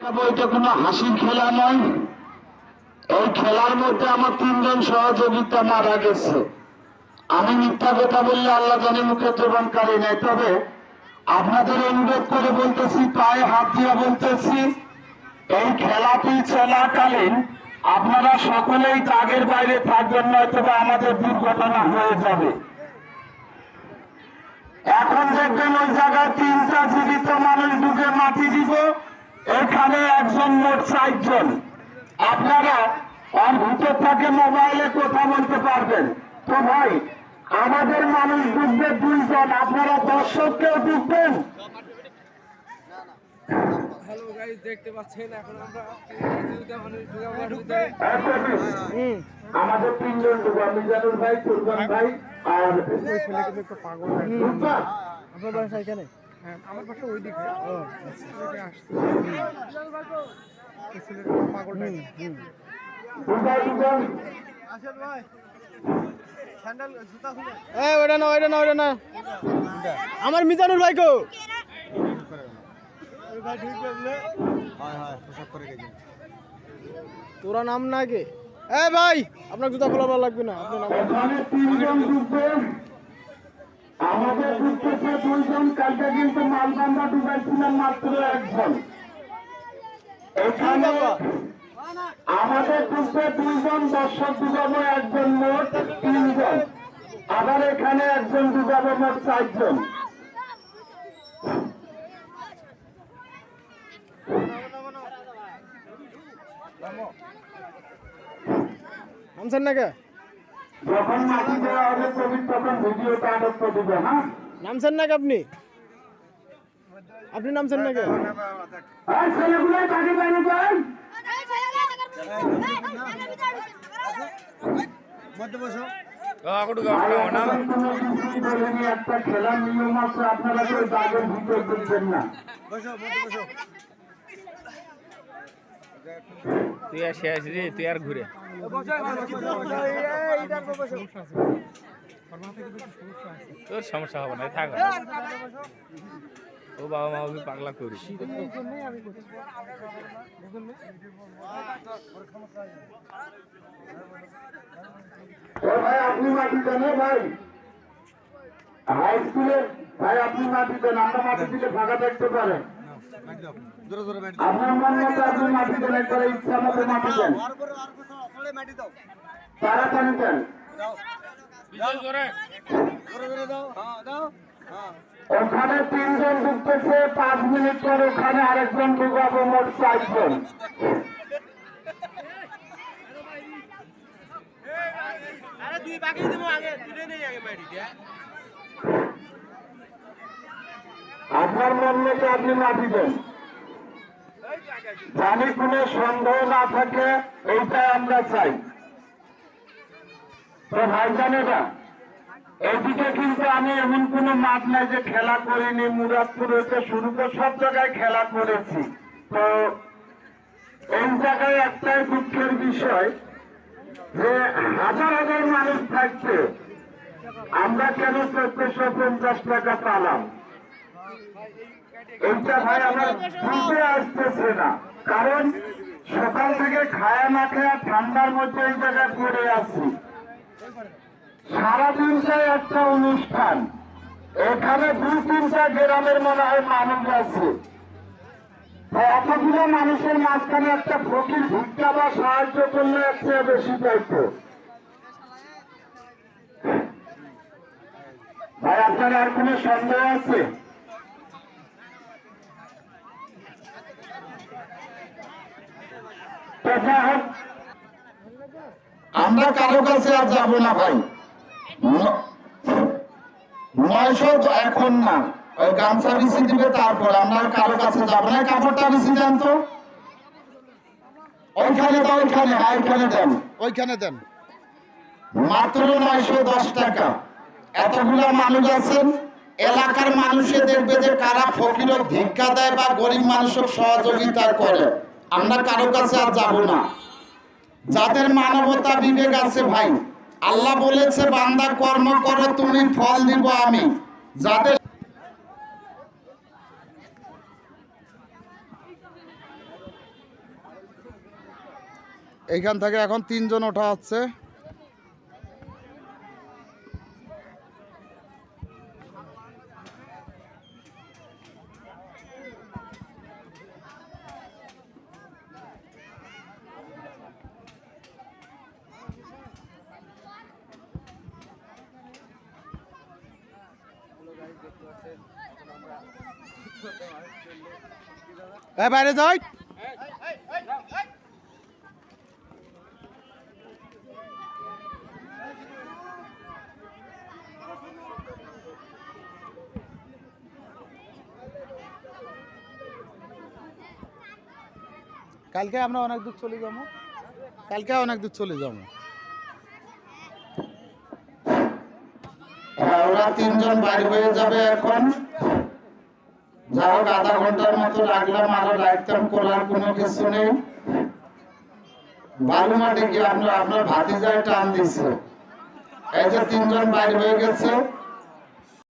এটা কোনো হাসির খেলা নয়। এই খেলার মধ্যে আমার 3 জন সহযোগিতা মারা গেছে। আমি মিথ্যা কথা বললে আল্লাহ জানে মুখে জবানকারী নেই। তবে আপনাদের অনুরোধ করে বলতেছি, পায়ে হাত দিয়ে বলতেছি, এই খেলাটি চলাকালীন আপনারা সকলেই দাগের বাইরে থাকবেন, নয়তো আমাদের দুর্ঘটনা হয়ে যাবে। এখন দেখবেন ওই জায়গায় 3টা জীবিত মানুষ ঢুকে মাটি দিব, এখানে একজন মোট 4 জন। আপনারা আর ভিতর থেকে মোবাইলে কথা বলতে পারবেন। তো ভাই, আমাদের মানুষ ডুববে 2 জন, আপনারা দর্শককেও ডুববেন। হ্যালো গাইস, দেখতে পাচ্ছেন এখন আমরা আমাদের 3 জন ডুবা, মিজানুর ভাই, কুরবান ভাই আর ওই ছেলে কিন্তু একটু পাগল হয়। আপনার বাসা এখানে? হ্যাঁ, আমার বাসা ওই দিকে। ও আচ্ছা, আসছে এই ছেলেটা পাগল হয়। আসেন ভাই, স্যান্ডেল জুতা খুলে। এই ওটা না, ওটা না, ওটা না, আমার মিজানুর ভাই কো ভাই ঠিক বললে। হ্যাঁ হ্যাঁ, পোশাক করে গেছে। তোরা নাম না কে? এ ভাই, আপনার জুতা খোলা লাগবে না। আপনার নাম এখানে 3 জন ডুববে, আমাদের ডুবতেছে 2 জন। কালকে কিন্তু মালবান্ধা ডুবাইছিলাম মাত্র 1 জন। এখানে আমাদের ডুববে 2 জন, দর্শক ডুবাবো 1 জন, মোট 3 জন। আবার এখানে 1 জন ডুবাবো, মোট 4 জন। নামছেন না কে? যখন মাটি দেওয়া হবে প্রবীণ, তখন ভিডিওটা আরোপ দিবে। হ্যাঁ, নামছেন না কে আপনি? আপনি নামছেন না কে? ছেলেগুলো কাজে বাইরে যান। একটা খেলার নিয়ম আছে, আপনারা কেউ দাগের ভিতর দেখবেন না। তুই আর শেষ রে, তুই আর ঘুরে তোর সমস্যা হবে না, থাক। ও বাবা মা ওকে পাগলা করি। ভাই আপনি মাটি দেন, ভাই হাই স্কুলে ভাই আপনি মাটি দেন, আমরা মাটি দিলে ফাঁকা দেখতে পারেন। আপনার মন মতো আপনি মাটি দেন, একবারে ইচ্ছা মতো মাটি দেন, তাড়াতাড়ি দেন। ওখানে 3 জন ঢুকতেছে, 5 মিনিট পর ওখানে আরেকজন ঢুকাবো, মোট 4 জন। আপনার মন মতো আপনি মাটি দেন, জানি কোনো সন্দেহ না থাকে, এইটাই আমরা চাই। তো ভাইজানেরা, এদিকে কিন্তু আমি এমন কোন মাঠ নাই যে খেলা করিনি। মুরাদপুর হতে শুরু করে সব জায়গায় খেলা করেছি। তো এই জায়গায় একটাই দুঃখের বিষয় যে হাজার হাজার মানুষ থাকতে আমরা কেন 1450 টাকা পালাম, এইটা ভাই আমার বুঝতে আসতেছে না। কারণ সকাল থেকে খায়া না খায়া ঠান্ডার মধ্যে এই জায়গায় পড়ে আছি, সারাদিনটাই একটা অনুষ্ঠান। এখানে 2-3টা গ্রামের মনে হয় মানুষ আছে। এতগুলো মানুষের মাঝখানে একটা ফকির ভিক্ষা বা সাহায্য করলে একটা বেশি পাইতো। ভাই আপনার আর কোন সন্দেহ আছে? আমরা কারো কাছে আর যাবো না ভাই। 900 এখন না, ওই গামছা বিছি দিবে, তারপর আমরা কারো কাছে যাবো না। কাপড়টা বিছি দেন তো, ওইখানে দাও, ওইখানে, ওইখানে দেন, ওইখানে দেন। মাত্র 910 টাকা। এতগুলা মানুষ আছেন, এলাকার মানুষে দেখবে যে কারা ফকিরক ভিক্ষা দেয় বা গরিব মানুষের সহযোগিতা করে। আমরা কারো কাছে আর যাবো না। যাদের মানবতা বিবেক আছে ভাই, আল্লাহ বলেছে বান্দা কর্ম করো তুমি, ফল দিব আমি। যাদের এইখান থেকে এখন 3 জন ওঠা হচ্ছে। বাইরে যাই। কালকে আমরা অনেক দূর চলে যাবো, কালকে অনেক দূর চলে যাবো। ওরা 3 জন বাইরে হয়ে যাবে এখন। যা হোক আধা ঘন্টার মতো রাখলাম, আরো রাখতাম, করার কোনো কিছু নেই। বালু মাটি কি আপনার ভাতিজায় টান দিছে। এই যে 3 জন বাইরে হয়ে গেছে।